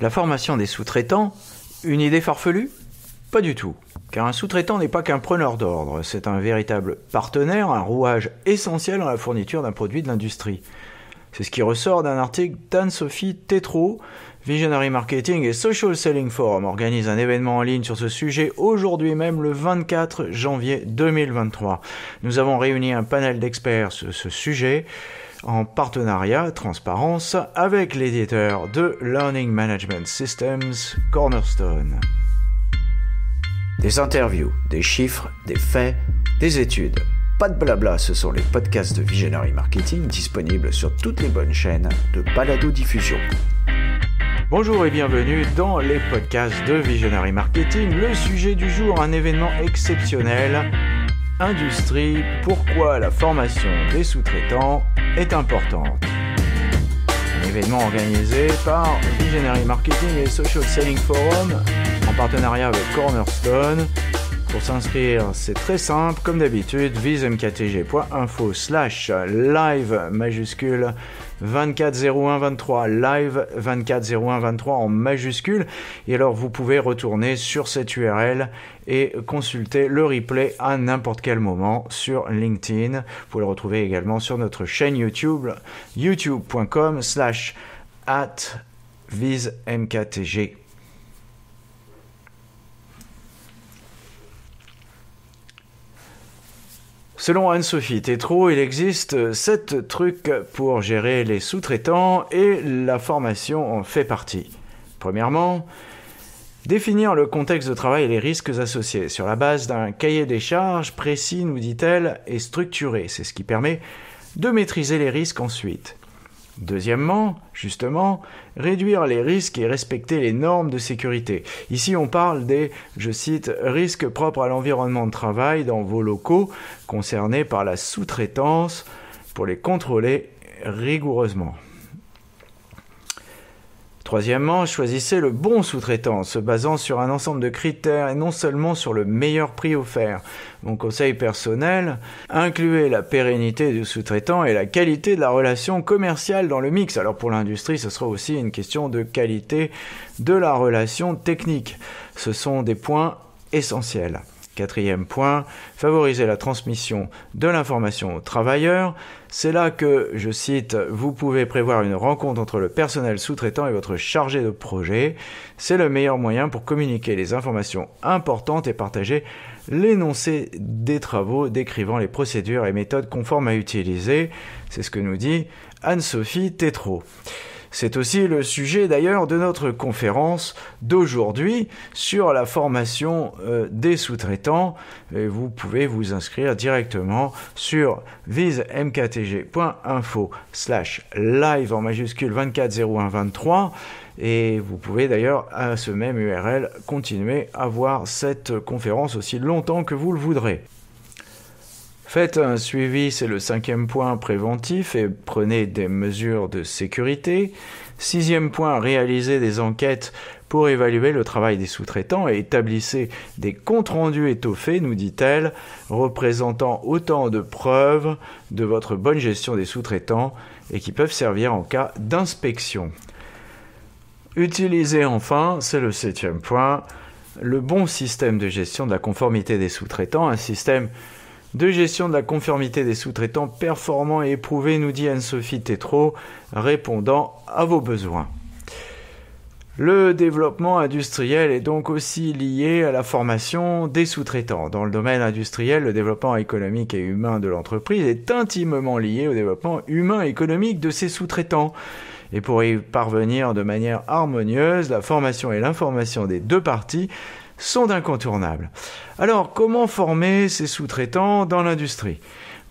La formation des sous-traitants, une idée farfelue ? Pas du tout, car un sous-traitant n'est pas qu'un preneur d'ordre, c'est un véritable partenaire, un rouage essentiel dans la fourniture d'un produit de l'industrie. C'est ce qui ressort d'un article d'Anne-Sophie Tétrault. Visionary Marketing et Social Selling Forum organisent un événement en ligne sur ce sujet aujourd'hui même, le 24 janvier 2023. Nous avons réuni un panel d'experts sur ce sujet en partenariat, transparence, avec l'éditeur de Learning Management Systems, Cornerstone. Des interviews, des chiffres, des faits, des études. Pas de blabla, ce sont les podcasts de Visionary Marketing disponibles sur toutes les bonnes chaînes de balado-diffusion. Bonjour et bienvenue dans les podcasts de Visionary Marketing. Le sujet du jour, un événement exceptionnel. Industrie, pourquoi la formation des sous-traitants est importante. Un événement organisé par Visionary Marketing et Social Selling Forum en partenariat avec Cornerstone. Pour s'inscrire, c'est très simple, comme d'habitude, visemktg.info/live majuscule 240123, live 240123 en majuscule. Et alors, vous pouvez retourner sur cette URL et consulter le replay à n'importe quel moment sur LinkedIn. Vous pouvez le retrouver également sur notre chaîne YouTube, youtube.com/@visemktg. Selon Anne-Sophie Tétrault, il existe 7 trucs pour gérer les sous-traitants et la formation en fait partie. Premièrement, définir le contexte de travail et les risques associés sur la base d'un cahier des charges précis, nous dit-elle, et structuré. C'est ce qui permet de maîtriser les risques ensuite. Deuxièmement, justement, réduire les risques et respecter les normes de sécurité. Ici, on parle des, je cite, risques propres à l'environnement de travail dans vos locaux concernés par la sous-traitance pour les contrôler rigoureusement. Troisièmement, choisissez le bon sous-traitant, se basant sur un ensemble de critères et non seulement sur le meilleur prix offert. Mon conseil personnel, incluez la pérennité du sous-traitant et la qualité de la relation commerciale dans le mix. Alors pour l'industrie, ce sera aussi une question de qualité de la relation technique. Ce sont des points essentiels. Quatrième point, favoriser la transmission de l'information aux travailleurs. C'est là que, je cite, vous pouvez prévoir une rencontre entre le personnel sous-traitant et votre chargé de projet. C'est le meilleur moyen pour communiquer les informations importantes et partager l'énoncé des travaux décrivant les procédures et méthodes conformes à utiliser. C'est ce que nous dit Anne-Sophie Tétrault. C'est aussi le sujet d'ailleurs de notre conférence d'aujourd'hui sur la formation des sous-traitants. Et vous pouvez vous inscrire directement sur visemktg.info/live en majuscule 240123. Et vous pouvez d'ailleurs à ce même URL continuer à voir cette conférence aussi longtemps que vous le voudrez. Faites un suivi, c'est le 5e point préventif, et prenez des mesures de sécurité. 6e point, réalisez des enquêtes pour évaluer le travail des sous-traitants et établissez des comptes rendus étoffés, nous dit-elle, représentant autant de preuves de votre bonne gestion des sous-traitants et qui peuvent servir en cas d'inspection. Utilisez enfin, c'est le 7e point, le bon système de gestion de la conformité des sous-traitants, un système de gestion de la conformité des sous-traitants performants et éprouvés, nous dit Anne-Sophie Tétrault, répondant à vos besoins. Le développement industriel est donc aussi lié à la formation des sous-traitants. Dans le domaine industriel, le développement économique et humain de l'entreprise est intimement lié au développement humain et économique de ses sous-traitants. Et pour y parvenir de manière harmonieuse, la formation et l'information des deux parties sont incontournables. Alors, comment former ces sous-traitants dans l'industrie ?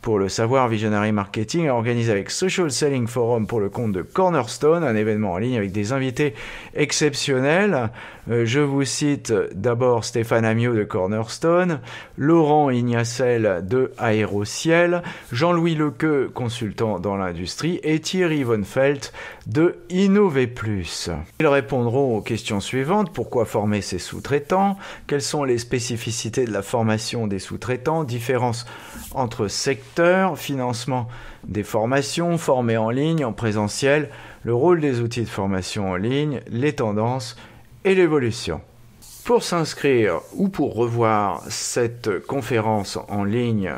Pour le savoir, Visionary Marketing a organisé avec Social Selling Forum pour le compte de Cornerstone un événement en ligne avec des invités exceptionnels. Je vous cite d'abord Stéphane Amiot de Cornerstone, Laurent Ignacel de Aérociel, Jean-Louis Lequeux, consultant dans l'industrie, et Thierry Von Felt de Innover Plus. Ils répondront aux questions suivantes. Pourquoi former ces sous-traitants ? Quelles sont les spécificités de la formation des sous-traitants ? Différence entre secteurs, financement des formations, formées en ligne, en présentiel le rôle des outils de formation en ligne, les tendances et l'évolution. Pour s'inscrire ou pour revoir cette conférence en ligne,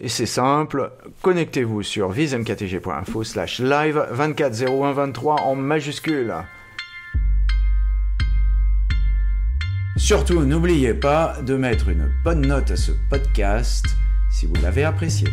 et c'est simple, connectez-vous sur vismktg.info/live 240123 en majuscule. Surtout, n'oubliez pas de mettre une bonne note à ce podcast si vous l'avez apprécié.